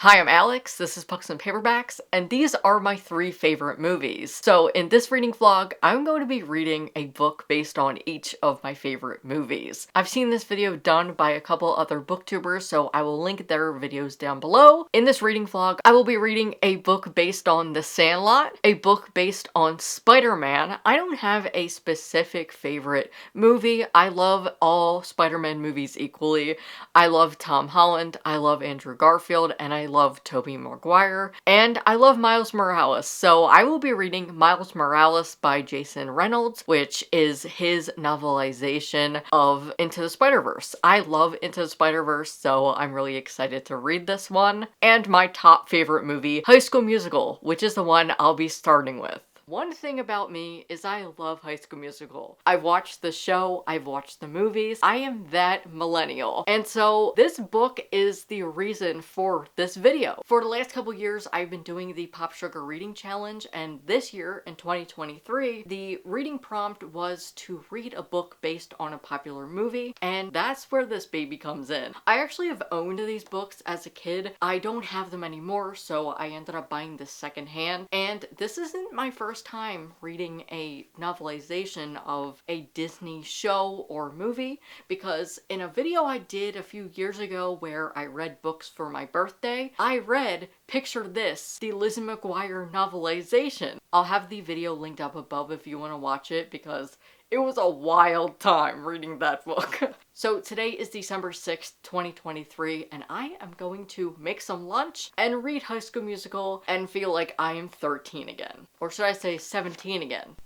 Hi, I'm Alex, this is Pucks and Paperbacks, and these are my 3 favorite movies. So in this reading vlog, I'm going to be reading a book based on each of my favorite movies. I've seen this video done by a couple other booktubers, so I will link their videos down below. In this reading vlog, I will be reading a book based on The Sandlot, a book based on Spider-Man. I don't have a specific favorite movie. I love all Spider-Man movies equally. I love Tom Holland, I love Andrew Garfield, and I love Tobey Maguire, and I love Miles Morales, so I will be reading Miles Morales by Jason Reynolds, which is his novelization of Into the Spider-Verse. I love Into the Spider-Verse, so I'm really excited to read this one. And my top favorite movie, High School Musical, which is the one I'll be starting with. One thing about me is I love High School Musical. I've watched the show, I've watched the movies, I am that millennial. And so this book is the reason for this video. For the last couple years, I've been doing the Pop Sugar Reading Challenge, and this year, in 2023, the reading prompt was to read a book based on a popular movie, and that's where this baby comes in. I actually have owned these books as a kid. I don't have them anymore, so I ended up buying this secondhand, and this isn't my first time reading a novelization of a Disney show or movie, because in a video I did a few years ago where I read books for my birthday, I read, picture this, the Lizzie McGuire novelization. I'll have the video linked up above if you want to watch it, because it was a wild time reading that book. So today is December 6th, 2023, and I am going to make some lunch and read High School Musical and feel like I am 13 again. Or should I say 17 again?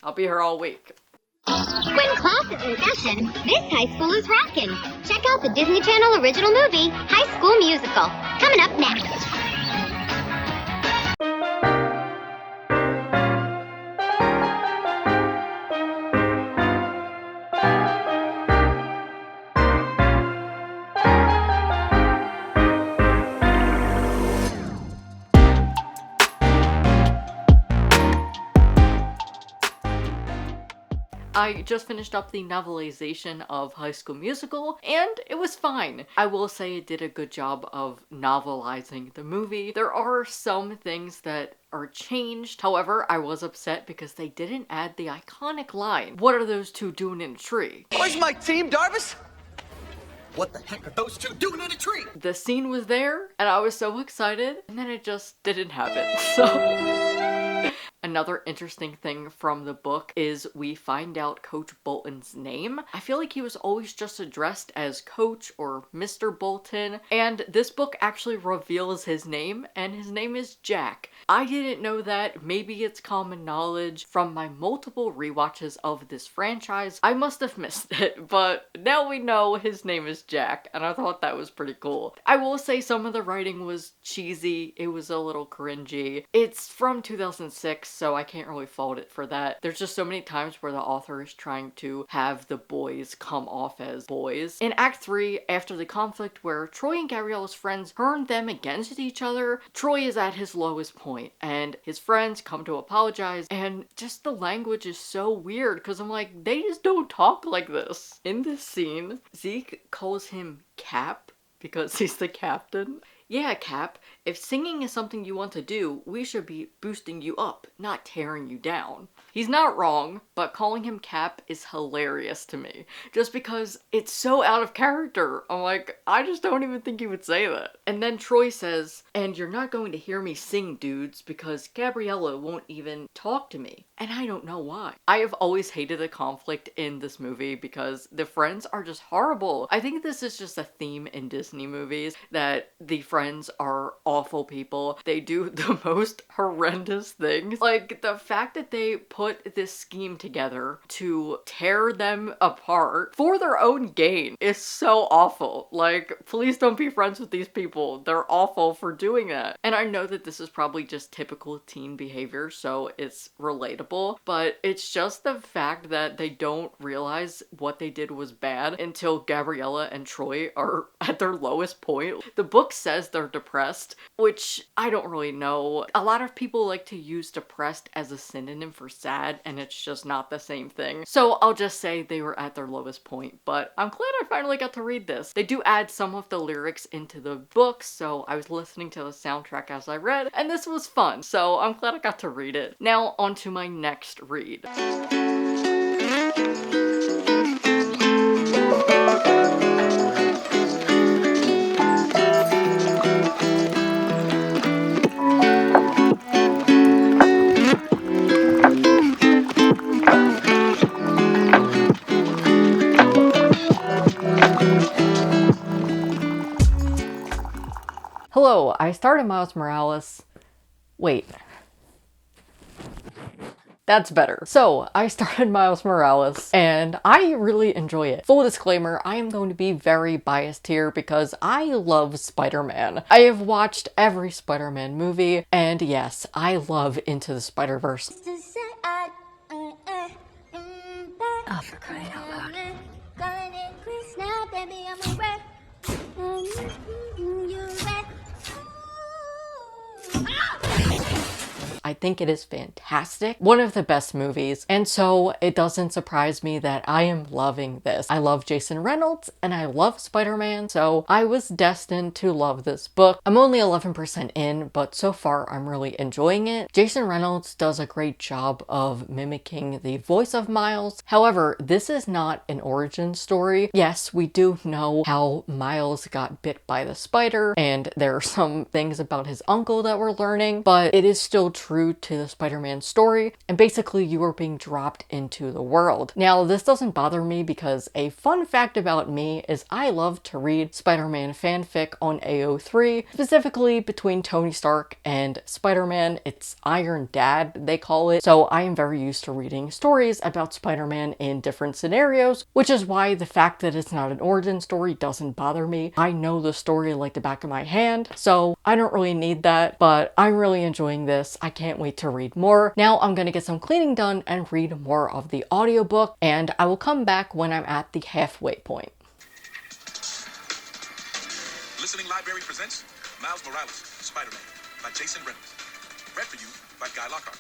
I'll be here all week. When class is in session, this high school is rockin'. Check out the Disney Channel original movie, High School Musical, coming up next. I just finished up the novelization of High School Musical, and it was fine. I will say it did a good job of novelizing the movie. There are some things that are changed. However, I was upset because they didn't add the iconic line, "What are those two doing in a tree?" Where's my team, Darvis? What the heck are those two doing in a tree? The scene was there, and I was so excited, and then it just didn't happen, so... Another interesting thing from the book is we find out Coach Bolton's name. I feel like he was always just addressed as Coach or Mr. Bolton, and this book actually reveals his name, and his name is Jack. I didn't know that. Maybe it's common knowledge from my multiple rewatches of this franchise. I must have missed it, but now we know his name is Jack, and I thought that was pretty cool. I will say some of the writing was cheesy. It was a little cringy. It's from 2006, so I can't really fault it for that. There's just so many times where the author is trying to have the boys come off as boys. In Act 3, after the conflict where Troy and Gabriella's friends turn them against each other, Troy is at his lowest point, and his friends come to apologize, and just the language is so weird, because I'm like, they just don't talk like this. In this scene, Zeke calls him Cap, because he's the captain. Yeah, Cap, if singing is something you want to do, we should be boosting you up, not tearing you down. He's not wrong, but calling him Cap is hilarious to me, just because it's so out of character. I'm like, I just don't even think he would say that. And then Troy says, "And you're not going to hear me sing, dudes, because Gabriella won't even talk to me." And I don't know why. I have always hated the conflict in this movie because the friends are just horrible. I think this is just a theme in Disney movies, that the friends are awful people. They do the most horrendous things. Like, the fact that they put this scheme together to tear them apart for their own gain is so awful. Like, please don't be friends with these people. They're awful for doing that. And I know that this is probably just typical teen behavior, so it's relatable, but it's just the fact that they don't realize what they did was bad until Gabriella and Troy are at their lowest point. The book says they're depressed, which I don't really know. A lot of people like to use depressed as a synonym for sad, and it's just not the same thing. So I'll just say they were at their lowest point, but I'm glad I finally got to read this. They do add some of the lyrics into the book, so I was listening to the soundtrack as I read, and this was fun, so I'm glad I got to read it. Now on to my next read. Hello, I started Miles Morales. Wait. That's better. So, I started Miles Morales, and I really enjoy it. Full disclaimer, I am going to be very biased here because I love Spider-Man. I have watched every Spider-Man movie, and yes, I love Into the Spider-Verse. Oh, for crying out loud. I think it is fantastic. One of the best movies. And so it doesn't surprise me that I am loving this. I love Jason Reynolds and I love Spider-Man, so I was destined to love this book. I'm only 11% in, but so far I'm really enjoying it. Jason Reynolds does a great job of mimicking the voice of Miles. However, this is not an origin story. Yes, we do know how Miles got bit by the spider, and there are some things about his uncle that we're learning, but it is still true to the Spider-Man story, and basically you are being dropped into the world. Now, this doesn't bother me because a fun fact about me is I love to read Spider-Man fanfic on AO3, specifically between Tony Stark and Spider-Man. It's Iron Dad, they call it. So I am very used to reading stories about Spider-Man in different scenarios, which is why the fact that it's not an origin story doesn't bother me. I know the story like the back of my hand, so I don't really need that, but I'm really enjoying this. I can't wait to read more. Now I'm gonna get some cleaning done and read more of the audiobook, and I will come back when I'm at the halfway point. Listening Library presents Miles Morales, Spider-Man, by Jason Reynolds. Read for you by Guy Lockhart.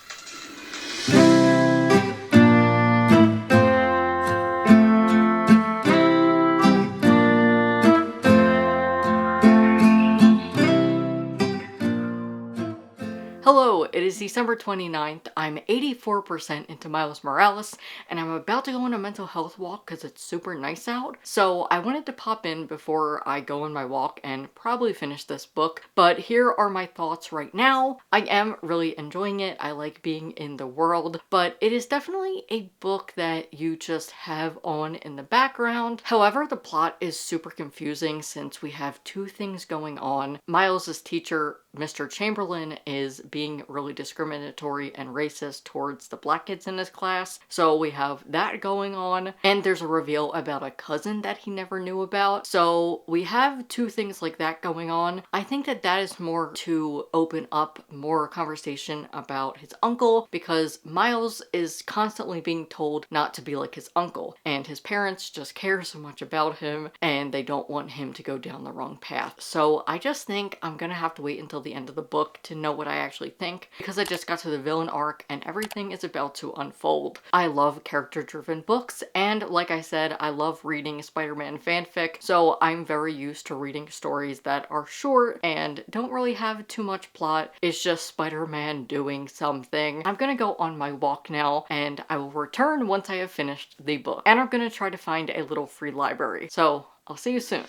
Hello, it is December 29th. I'm 84% into Miles Morales, and I'm about to go on a mental health walk because it's super nice out. So I wanted to pop in before I go on my walk and probably finish this book. But here are my thoughts right now. I am really enjoying it. I like being in the world, but it is definitely a book that you just have on in the background. However, the plot is super confusing since we have two things going on. Miles's teacher, Mr. Chamberlain, is being really discriminatory and racist towards the black kids in his class. So we have that going on, and there's a reveal about a cousin that he never knew about. So we have two things like that going on. I think that that is more to open up more conversation about his uncle, because Miles is constantly being told not to be like his uncle, and his parents just care so much about him and they don't want him to go down the wrong path. So I just think I'm gonna have to wait until the end of the book to know what I actually think, because I just got to the villain arc and everything is about to unfold. I love character-driven books, and like I said, I love reading Spider-Man fanfic, so I'm very used to reading stories that are short and don't really have too much plot. It's just Spider-Man doing something. I'm gonna go on my walk now, and I will return once I have finished the book. And I'm gonna try to find a little free library. So I'll see you soon.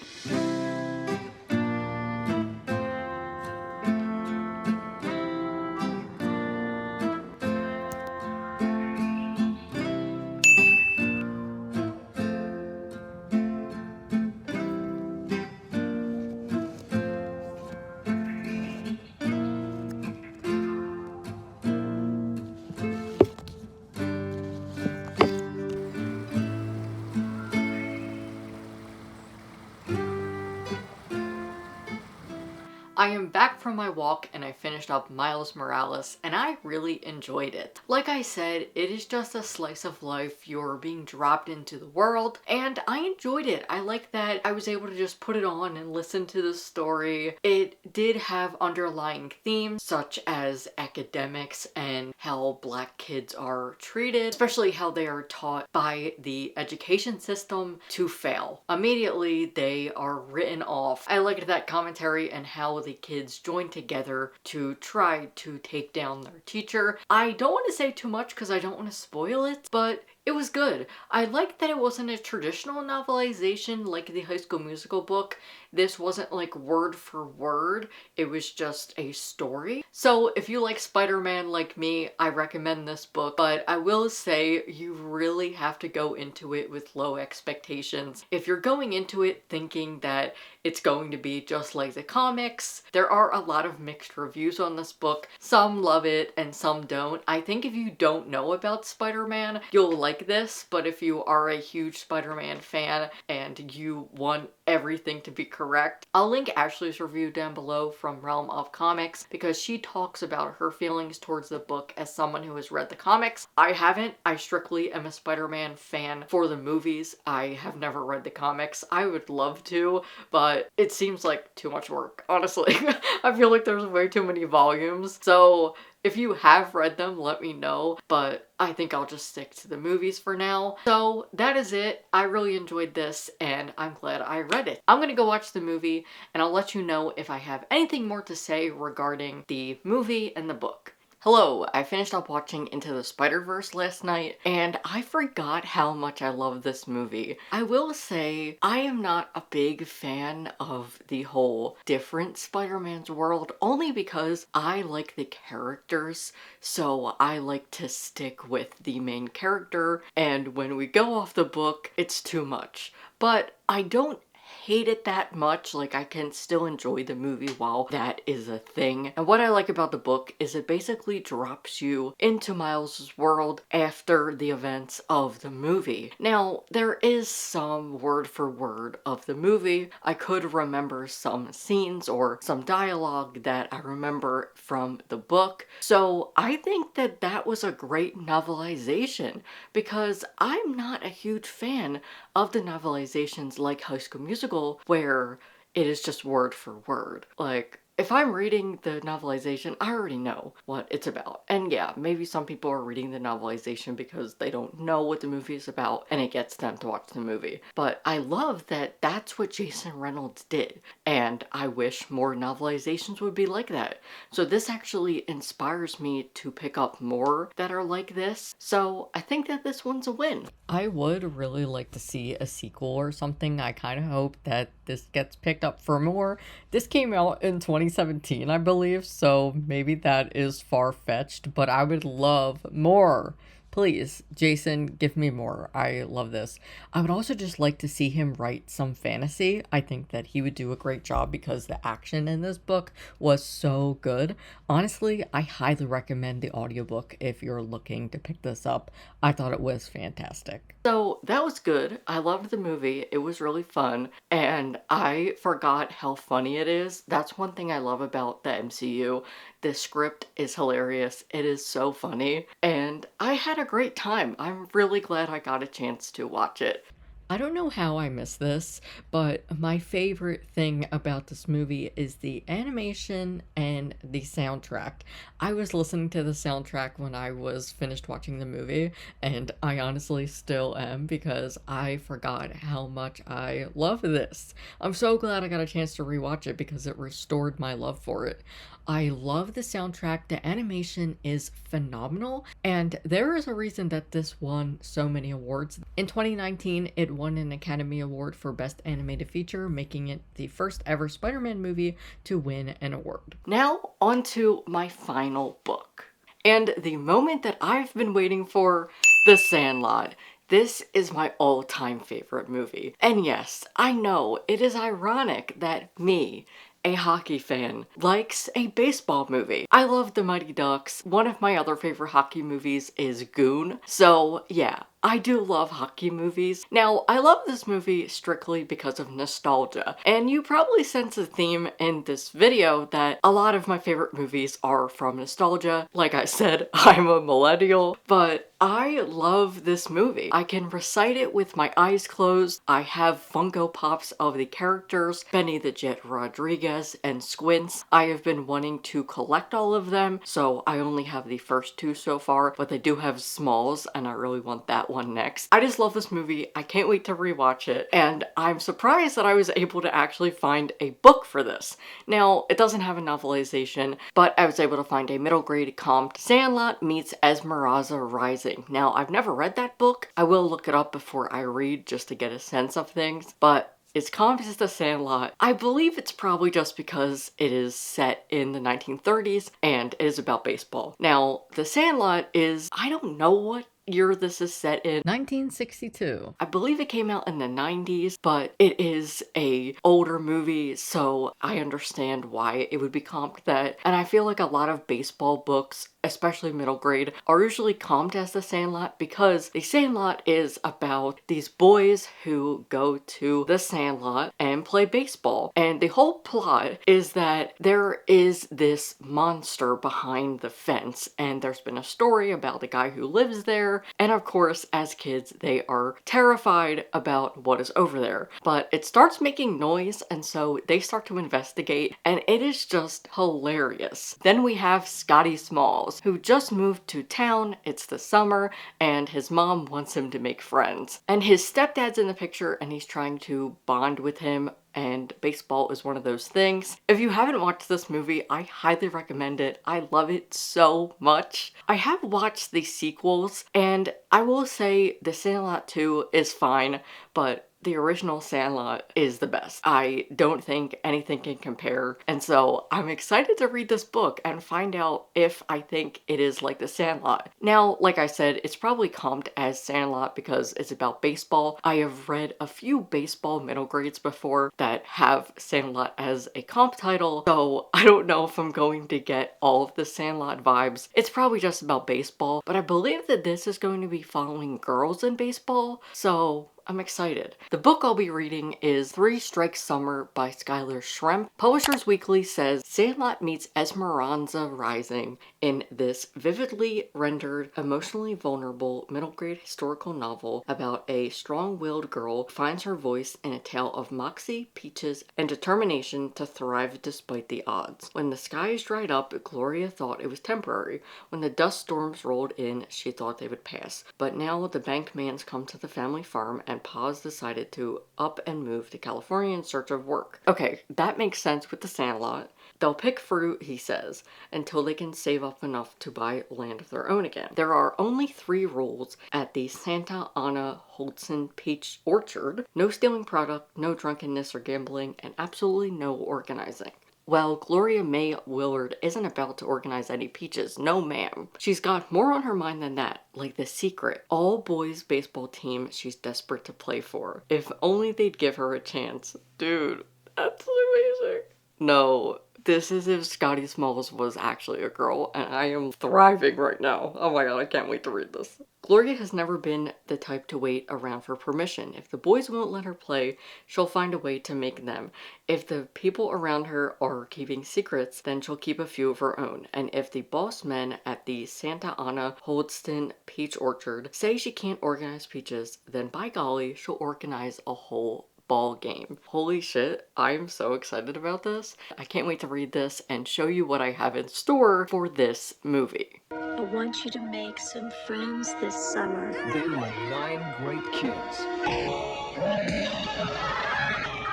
I am back from my walk and I finished up Miles Morales and I really enjoyed it. Like I said, it is just a slice of life. You're being dropped into the world and I enjoyed it. I like that I was able to just put it on and listen to the story. It did have underlying themes such as academics and how Black kids are treated, especially how they are taught by the education system to fail. Immediately they are written off. I liked that commentary and how the kids join together to try to take down their teacher. I don't want to say too much because I don't want to spoil it, but it was good. I liked that it wasn't a traditional novelization like the High School Musical book. This wasn't like word for word, it was just a story. So if you like Spider-Man like me, I recommend this book, but I will say you really have to go into it with low expectations. If you're going into it thinking that it's going to be just like the comics, there are a lot of mixed reviews on this book. Some love it and some don't. I think if you don't know about Spider-Man, you'll like this, but if you are a huge Spider-Man fan and you want everything to be correct, I'll link Ashley's review down below from Realm of Comics because she talks about her feelings towards the book as someone who has read the comics. I haven't. I strictly am a Spider-Man fan for the movies. I have never read the comics. I would love to, but it seems like too much work, honestly. I feel like there's way too many volumes. So if you have read them, let me know, but I think I'll just stick to the movies for now. So that is it. I really enjoyed this and I'm glad I read it. I'm gonna go watch the movie and I'll let you know if I have anything more to say regarding the movie and the book. Hello, I finished up watching Into the Spider-Verse last night and I forgot how much I love this movie. I will say I am not a big fan of the whole different Spider-Man's world only because I like the characters, so I like to stick with the main character, and when we go off the book, it's too much. But I don't hate it that much. Like, I can still enjoy the movie while that is a thing. And what I like about the book is it basically drops you into Miles's world after the events of the movie. Now, there is some word for word of the movie. I could remember some scenes or some dialogue that I remember from the book. So I think that that was a great novelization because I'm not a huge fan of the novelizations like High School Musical where it is just word for word. Like, if I'm reading the novelization, I already know what it's about. And yeah, maybe some people are reading the novelization because they don't know what the movie is about and it gets them to watch the movie. But I love that that's what Jason Reynolds did. And I wish more novelizations would be like that. So this actually inspires me to pick up more that are like this. So I think that this one's a win. I would really like to see a sequel or something. I kind of hope that this gets picked up for more. This came out in 2017, I believe, so maybe that is far-fetched, but I would love more. Please, Jason, give me more. I love this. I would also just like to see him write some fantasy. I think that he would do a great job because the action in this book was so good. Honestly, I highly recommend the audiobook if you're looking to pick this up. I thought it was fantastic. So that was good. I loved the movie. It was really fun. And I forgot how funny it is. That's one thing I love about the MCU. The script is hilarious. It is so funny. And I had a great time. I'm really glad I got a chance to watch it. I don't know how I missed this, but my favorite thing about this movie is the animation and the soundtrack. I was listening to the soundtrack when I was finished watching the movie, and I honestly still am because I forgot how much I love this. I'm so glad I got a chance to rewatch it because it restored my love for it. I love the soundtrack. The animation is phenomenal, and there is a reason that this won so many awards. In 2019, it won an Academy Award for Best Animated Feature, making it the first ever Spider-Man movie to win an award. Now, on to my final book. And the moment that I've been waiting for, The Sandlot. This is my all-time favorite movie. And yes, I know it is ironic that me, a hockey fan, likes a baseball movie. I love The Mighty Ducks. One of my other favorite hockey movies is Goon. So yeah, I do love hockey movies. Now, I love this movie strictly because of nostalgia, and you probably sense a theme in this video that a lot of my favorite movies are from nostalgia. Like I said, I'm a millennial, but I love this movie. I can recite it with my eyes closed. I have Funko Pops of the characters, Benny the Jet Rodriguez and Squints. I have been wanting to collect all of them, so I only have the first two so far, but they do have Smalls, and I really want that one next. I just love this movie. I can't wait to rewatch it, and I'm surprised that I was able to actually find a book for this. Now, it doesn't have a novelization, but I was able to find a middle grade comp, Sandlot meets Esmeralda Rising. Now, I've never read that book. I will look it up before I read just to get a sense of things, but it's comped as The Sandlot. I believe it's probably just because it is set in the 1930s and it is about baseball. Now, The Sandlot is, I don't know what year this is set in. 1962. I believe it came out in the 90s, but it is a older movie, so I understand why it would be comped that. And I feel like a lot of baseball books, especially middle grade, are usually comped as The Sandlot because The Sandlot is about these boys who go to the Sandlot and play baseball. And the whole plot is that there is this monster behind the fence, and there's been a story about the guy who lives there. And of course, as kids, they are terrified about what is over there. But it starts making noise, and so they start to investigate, and it is just hilarious. Then we have Scotty Smalls, who just moved to town. It's the summer, and his mom wants him to make friends. And his stepdad's in the picture, and he's trying to bond with him, and baseball is one of those things. If you haven't watched this movie, I highly recommend it. I love it so much. I have watched the sequels, and I will say The Sandlot 2 is fine, but the original Sandlot is the best. I don't think anything can compare, and so I'm excited to read this book and find out if I think it is like The Sandlot. Now, like I said, it's probably comped as Sandlot because it's about baseball. I have read a few baseball middle grades before that have Sandlot as a comp title, so I don't know if I'm going to get all of the Sandlot vibes. It's probably just about baseball, but I believe that this is going to be following girls in baseball, so I'm excited. The book I'll be reading is 3 Strikes Summer by Skyler Schrempp. Publishers Weekly says Sandlot meets Esmeralda Rising in this vividly rendered, emotionally vulnerable middle grade historical novel about a strong-willed girl who finds her voice in a tale of moxie, peaches, and determination to thrive despite the odds. When the skies dried up, Gloria thought it was temporary. When the dust storms rolled in, she thought they would pass. But now the Bankmans come to the family farm, and Pa's decided to up and move to California in search of work. Okay, that makes sense with The Sandlot. They'll pick fruit, he says, until they can save up enough to buy land of their own again. There are only 3 rules at the Santa Ana Holtzen Peach Orchard: no stealing product, no drunkenness or gambling, and absolutely no organizing. Well, Gloria May Willard isn't about to organize any peaches, no ma'am. She's got more on her mind than that, like The Secret, all-boys baseball team she's desperate to play for. If only they'd give her a chance. Dude, that's amazing. No, this is if Scotty Smalls was actually a girl, and I am thriving right now. Oh my god, I can't wait to read this. Gloria has never been the type to wait around for permission. If the boys won't let her play, she'll find a way to make them. If the people around her are keeping secrets, then she'll keep a few of her own. And if the boss men at the Santa Ana Holtzen Peach Orchard say she can't organize peaches, then by golly, she'll organize a whole ball game. Holy shit, I'm so excited about this. I can't wait to read this and show you what I have in store for this movie. I want you to make some friends this summer. They were 9 great kids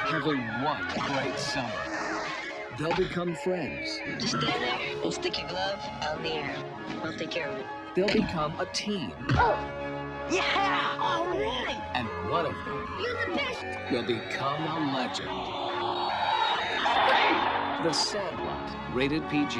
having one great summer. They'll become friends. Just stand there and stick your glove out in the air. I'll take care of it. They'll become a team. Yeah! All right! And one of them You're the best! will become a legend. The Sandlot, rated PG.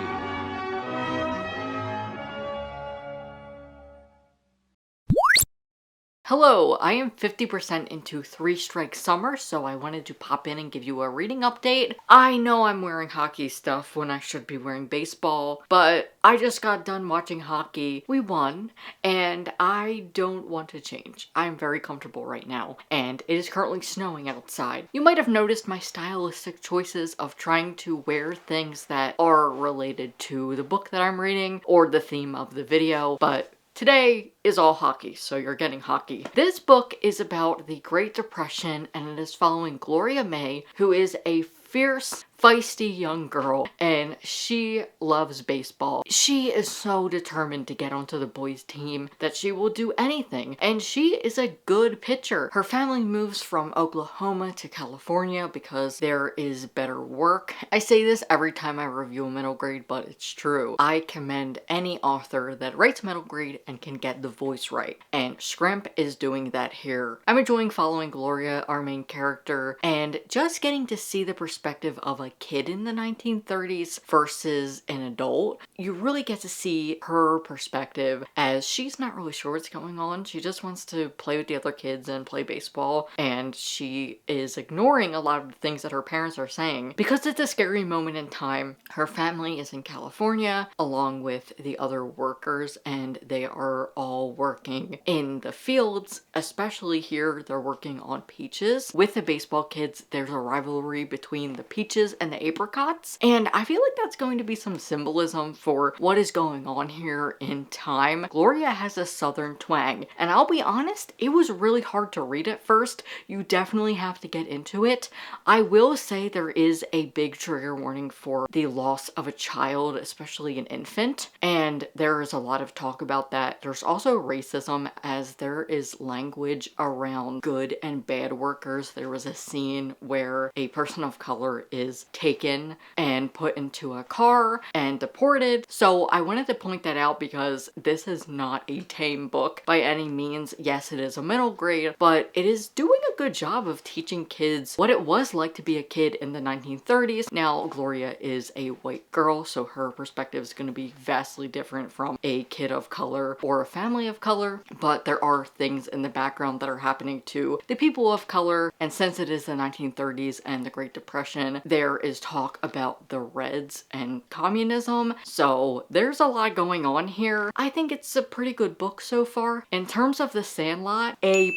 Hello, I am 50% into 3 Strike Summer, so I wanted to pop in and give you a reading update. I know I'm wearing hockey stuff when I should be wearing baseball, but I just got done watching hockey. We won, and I don't want to change. I'm very comfortable right now, and it is currently snowing outside. You might have noticed my stylistic choices of trying to wear things that are related to the book that I'm reading or the theme of the video, but today is all hockey, so you're getting hockey. This book is about the Great Depression, and it is following Gloria May, who is a fierce, feisty young girl, and she loves baseball. She is so determined to get onto the boys' team that she will do anything, and she is a good pitcher. Her family moves from Oklahoma to California because there is better work. I say this every time I review a middle grade, but it's true. I commend any author that writes middle grade and can get the voice right, and Schrempp is doing that here. I'm enjoying following Gloria, our main character, and just getting to see the perspective of a kid in the 1930s versus an adult. You really get to see her perspective as she's not really sure what's going on. She just wants to play with the other kids and play baseball, and she is ignoring a lot of the things that her parents are saying because it's a scary moment in time. Her family is in California along with the other workers, and they are all working in the fields. Especially here, they're working on peaches. With the baseball kids, there's a rivalry between the peaches and the apricots, and I feel like that's going to be some symbolism for what is going on here in time. Gloria has a southern twang, and I'll be honest, it was really hard to read at first. You definitely have to get into it. I will say there is a big trigger warning for the loss of a child, especially an infant, and there is a lot of talk about that. There's also racism, as there is language around good and bad workers. There was a scene where a person of color is taken and put into a car and deported. So I wanted to point that out because this is not a tame book by any means. Yes, it is a middle grade, but it is doing a good job of teaching kids what it was like to be a kid in the 1930s. Now, Gloria is a white girl, so her perspective is going to be vastly different from a kid of color or a family of color, but there are things in the background that are happening to the people of color, and since it is the 1930s and the Great Depression, there is talk about the Reds and communism, so there's a lot going on here. I think it's a pretty good book so far. In terms of the Sandlot, A+.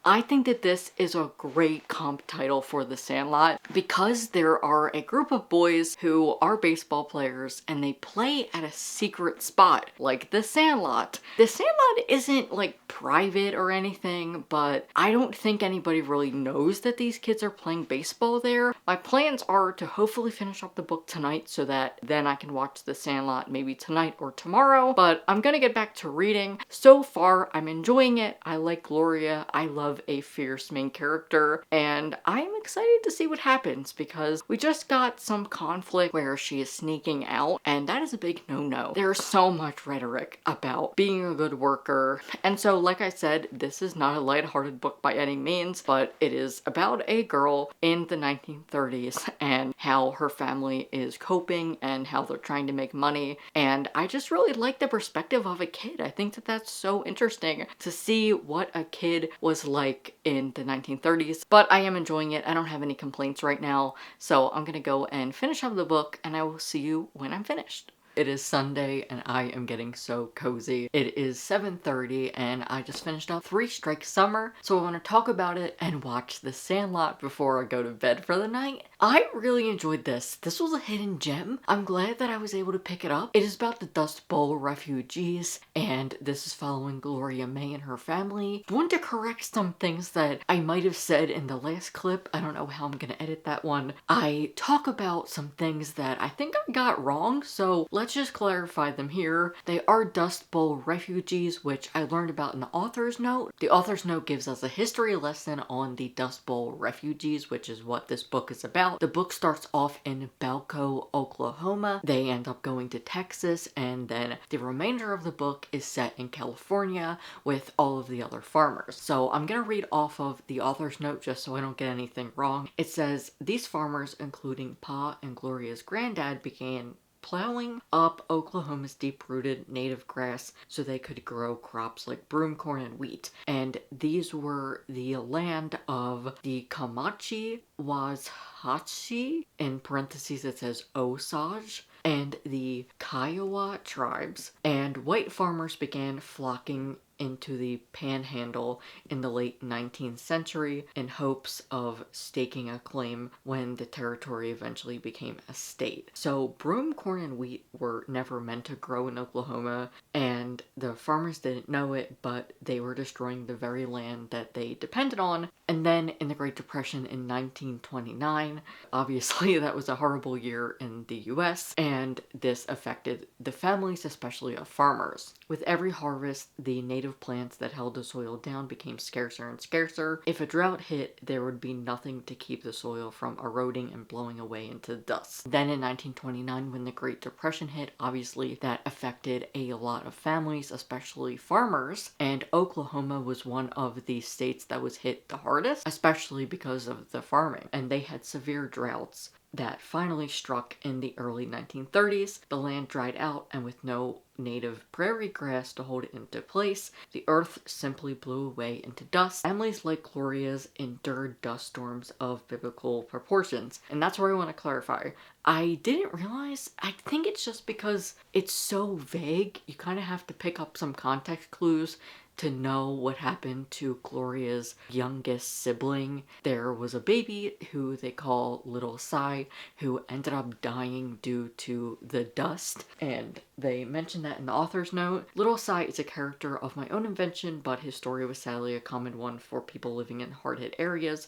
I think that this is a great comp title for The Sandlot because there are a group of boys who are baseball players and they play at a secret spot like The Sandlot. The Sandlot isn't like private or anything, but I don't think anybody really knows that these kids are playing baseball there. My plans are to hopefully finish up the book tonight so that then I can watch The Sandlot maybe tonight or tomorrow, but I'm gonna get back to reading. So far, I'm enjoying it. I like Gloria. I love a fierce main character, and I'm excited to see what happens because we just got some conflict where she is sneaking out, and that is a big no-no. There's so much rhetoric about being a good worker, and so like I said, this is not a lighthearted book by any means, but it is about a girl in the 1930s and how her family is coping and how they're trying to make money, and I just really like the perspective of a kid. I think that that's so interesting to see what a kid was like in the 1930s, but I am enjoying it. I don't have any complaints right now, so I'm gonna go and finish up the book, and I will see you when I'm finished. It is Sunday and I am getting so cozy. It is 7:30 and I just finished up 3 Strike Summer, so I want to talk about it and watch The Sandlot before I go to bed for the night. I really enjoyed this. This was a hidden gem. I'm glad that I was able to pick it up. It is about the Dust Bowl refugees, and this is following Gloria May and her family. I want to correct some things that I might have said in the last clip. I don't know how I'm gonna edit that one. I talk about some things that I think I got wrong, so let's just clarify them here. They are Dust Bowl refugees, which I learned about in the author's note. The author's note gives us a history lesson on the Dust Bowl refugees, which is what this book is about. The book starts off in Belco, Oklahoma. They end up going to Texas, and then the remainder of the book is set in California with all of the other farmers. So I'm gonna read off of the author's note just so I don't get anything wrong. It says, these farmers, including Pa and Gloria's granddad, began plowing up Oklahoma's deep-rooted native grass so they could grow crops like broomcorn and wheat. And these were the land of the Comanche, Wasatch, in parentheses it says Osage, and the Kiowa tribes. And white farmers began flocking into the panhandle in the late 19th century in hopes of staking a claim when the territory eventually became a state. So broomcorn and wheat were never meant to grow in Oklahoma, and the farmers didn't know it, but they were destroying the very land that they depended on. And then in the Great Depression in 1929, obviously that was a horrible year in the US, and this affected the families, especially of farmers. With every harvest, the native plants that held the soil down became scarcer and scarcer. If a drought hit, there would be nothing to keep the soil from eroding and blowing away into dust. Then in 1929, when the Great Depression hit, obviously that affected a lot of families, especially farmers, and Oklahoma was one of the states that was hit the hardest, especially because of the farming, and they had severe droughts that finally struck in the early 1930s. The land dried out, and with no native prairie grass to hold it into place, the earth simply blew away into dust. Families like Gloria's endured dust storms of biblical proportions. And that's where I want to clarify. I didn't realize, I think it's just because it's so vague, you kind of have to pick up some context clues to know what happened to Gloria's youngest sibling. There was a baby who they call Little Cy, who ended up dying due to the dust, and they mentioned that in the author's note. Little Cy is a character of my own invention, but his story was sadly a common one for people living in hard-hit areas.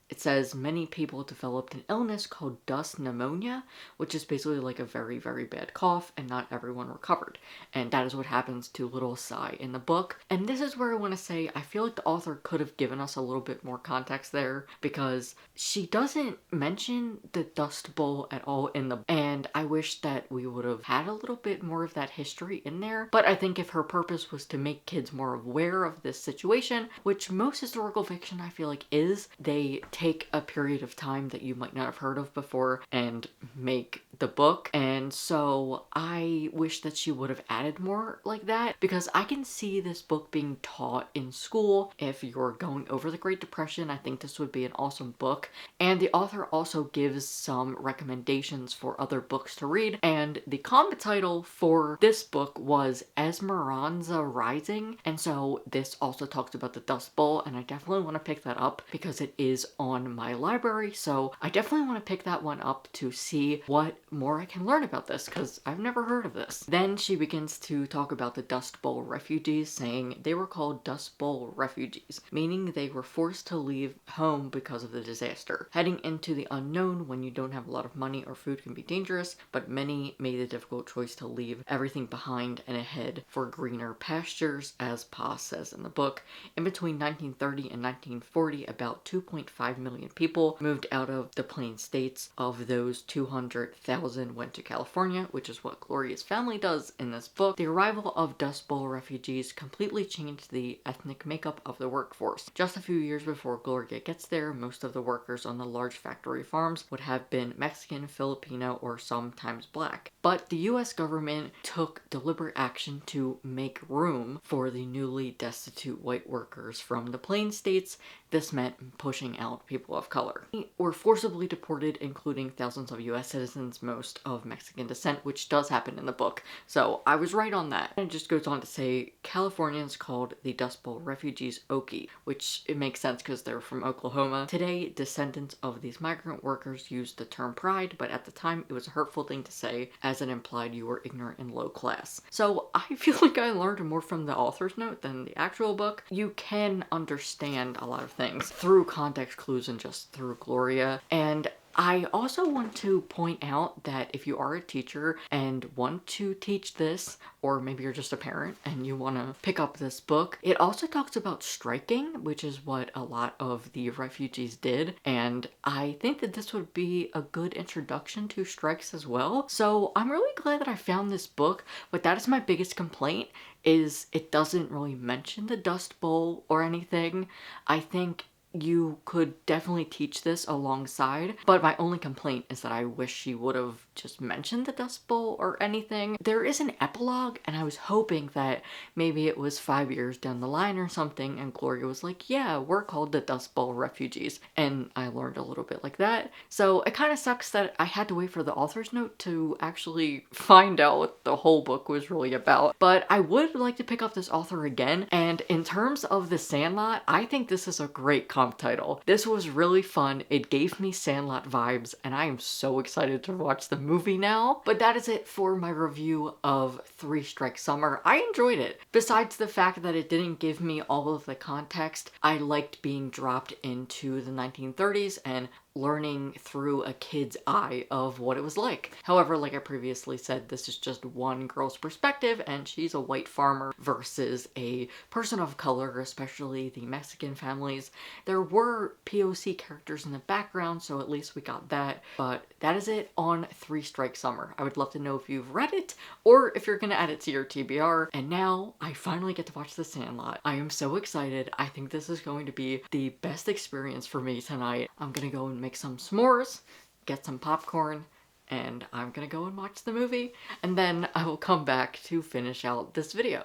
It says many people developed an illness called dust pneumonia, which is basically like a very, very bad cough, and not everyone recovered. And that is what happens to Little Cy in the book. And this is where I want to say, I feel like the author could have given us a little bit more context there, because she doesn't mention the Dust Bowl at all in the book. And I wish that we would have had a little bit more of that history in there. But I think if her purpose was to make kids more aware of this situation, which most historical fiction I feel like is, they take a period of time that you might not have heard of before and make the book. And so I wish that she would have added more like that, because I can see this book being taught in school. If you're going over the Great Depression, I think this would be an awesome book. And the author also gives some recommendations for other books to read, and the comic title for this book was Esperanza Rising, and so this also talks about the Dust Bowl, and I definitely want to pick that up because it is on my library, so I definitely want to pick that one up to see what more I can learn about this, because I've never heard of this. Then she begins to talk about the Dust Bowl refugees, saying they were called Dust Bowl refugees, meaning they were forced to leave home because of the disaster. Heading into the unknown when you don't have a lot of money or food can be dangerous, but many made the difficult choice to leave everything behind and head for greener pastures, as Pa says in the book. In between 1930 and 1940, about 2.5 million people moved out of the Plain States. Of those, 200,000 went to California, which is what Gloria's family does in this book. The arrival of Dust Bowl refugees completely changed the ethnic makeup of the workforce. Just a few years before Gloria gets there, most of the workers on the large factory farms would have been Mexican, Filipino, or sometimes black. But the US government took deliberate action to make room for the newly destitute white workers from the Plain States. This meant pushing out people of color. They were forcibly deported, including thousands of US citizens, most of Mexican descent, which does happen in the book. So I was right on that. And it just goes on to say Californians called the Dust Bowl refugees Okie, which it makes sense because they're from Oklahoma. Today, descendants of these migrant workers use the term pride, but at the time it was a hurtful thing to say, as it implied you were ignorant and low class. So I feel like I learned more from the author's note than the actual book. You can understand a lot of things through context clues and just through Gloria. And I also want to point out that if you are a teacher and want to teach this, or maybe you're just a parent and you want to pick up this book, it also talks about striking, which is what a lot of the refugees did. And I think that this would be a good introduction to strikes as well. So I'm really glad that I found this book, but that is my biggest complaint, is it doesn't really mention the Dust Bowl or anything. I think you could definitely teach this alongside, but my only complaint is that I wish she would have just mentioned the Dust Bowl or anything. There is an epilogue, and I was hoping that maybe it was 5 years down the line or something, and Gloria was like, yeah, we're called the Dust Bowl refugees, and I learned a little bit like that. So it kind of sucks that I had to wait for the author's note to actually find out what the whole book was really about, but I would like to pick up this author again. And in terms of the Sandlot, I think this is a great comp title. This was really fun. It gave me Sandlot vibes, and I am so excited to watch the movie now. But that is it for my review of Three Strike Summer. I enjoyed it. Besides the fact that it didn't give me all of the context, I liked being dropped into the 1930s and learning through a kid's eye of what it was like. However, like I previously said, this is just one girl's perspective, and she's a white farmer versus a person of color, especially the Mexican families. There were POC characters in the background, so at least we got that. But that is it on Three Strike Summer. I would love to know if you've read it, or if you're gonna add it to your TBR. And now I finally get to watch The Sandlot. I am so excited. I think this is going to be the best experience for me tonight. I'm gonna go and make some s'mores, get some popcorn, and I'm gonna go and watch the movie, and then I will come back to finish out this video.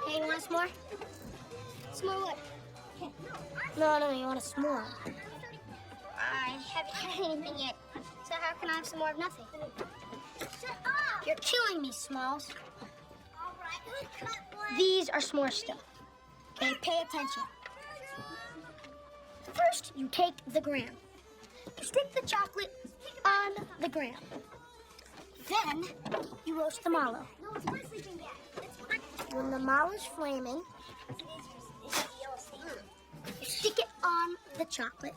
Hey, you want a s'more? S'more what? No, you want a s'more. I haven't had anything yet, so how can I have some more of nothing? Shut up! You're killing me, Smalls. All right, these are s'more stuff. Okay, pay attention. First, you take the gram. You stick the chocolate on the gram. Then, you roast the mallow. When the mallow's flaming, you stick it on the chocolate.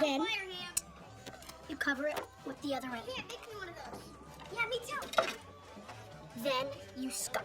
Then, you cover it with the other end. Yeah, make me one of those. Yeah, me too. Then, you scuff.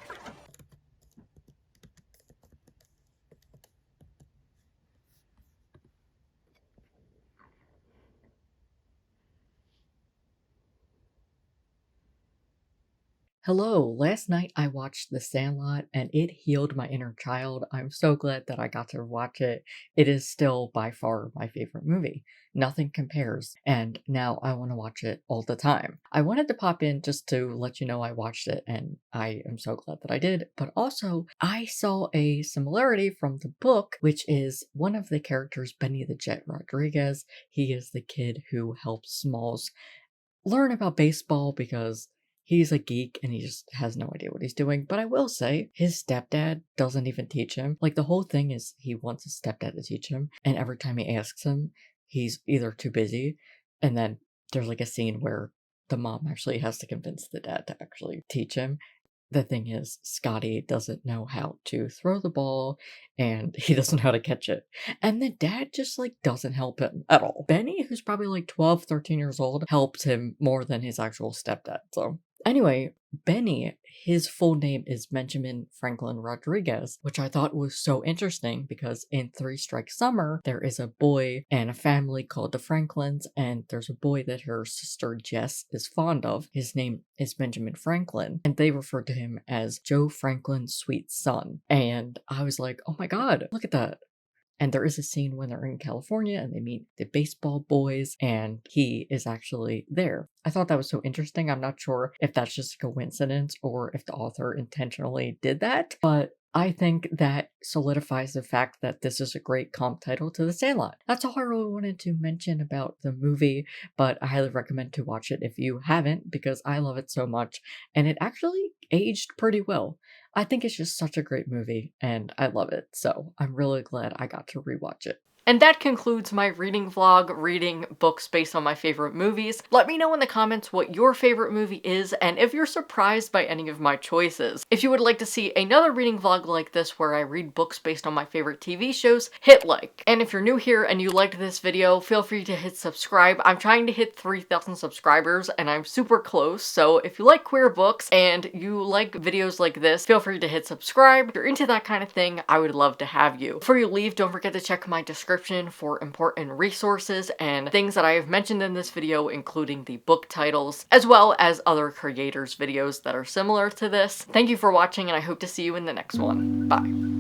Hello, last night I watched The Sandlot and it healed my inner child. I'm so glad that I got to watch it. It is still by far my favorite movie. Nothing compares, and now I want to watch it all the time. I wanted to pop in just to let you know I watched it, and I am so glad that I did, but also I saw a similarity from the book, which is one of the characters, Benny the Jet Rodriguez. He is the kid who helps Smalls learn about baseball because he's a geek and he just has no idea what he's doing. But I will say, his stepdad doesn't even teach him. Like, the whole thing is he wants his stepdad to teach him, and every time he asks him, he's either too busy, and then there's like a scene where the mom actually has to convince the dad to actually teach him. The thing is, Scotty doesn't know how to throw the ball, and he doesn't know how to catch it. And the dad just, like, doesn't help him at all. Benny, who's probably like 12, 13 years old, helps him more than his actual stepdad, so. Anyway, Benny, his full name is Benjamin Franklin Rodriguez, which I thought was so interesting because in Three Strike Summer, there is a boy and a family called the Franklins, and there's a boy that her sister Jess is fond of. His name is Benjamin Franklin, and they refer to him as Joe Franklin's sweet son. And I was like, oh my god, look at that. And there is a scene when they're in California and they meet the baseball boys, and he is actually there. I thought that was so interesting. I'm not sure if that's just a coincidence or if the author intentionally did that, but I think that solidifies the fact that this is a great comp title to The Sandlot. That's all I really wanted to mention about the movie, but I highly recommend to watch it if you haven't, because I love it so much, and it actually aged pretty well. I think it's just such a great movie, and I love it, so I'm really glad I got to rewatch it. And that concludes my reading vlog, reading books based on my favorite movies. Let me know in the comments what your favorite movie is, and if you're surprised by any of my choices. If you would like to see another reading vlog like this where I read books based on my favorite TV shows, hit like. And if you're new here and you liked this video, feel free to hit subscribe. I'm trying to hit 3,000 subscribers, and I'm super close, so if you like queer books and you like videos like this, feel free to hit subscribe. If you're into that kind of thing, I would love to have you. Before you leave, don't forget to check my description for important resources and things that I have mentioned in this video, including the book titles, as well as other creators' videos that are similar to this. Thank you for watching, and I hope to see you in the next one. Bye.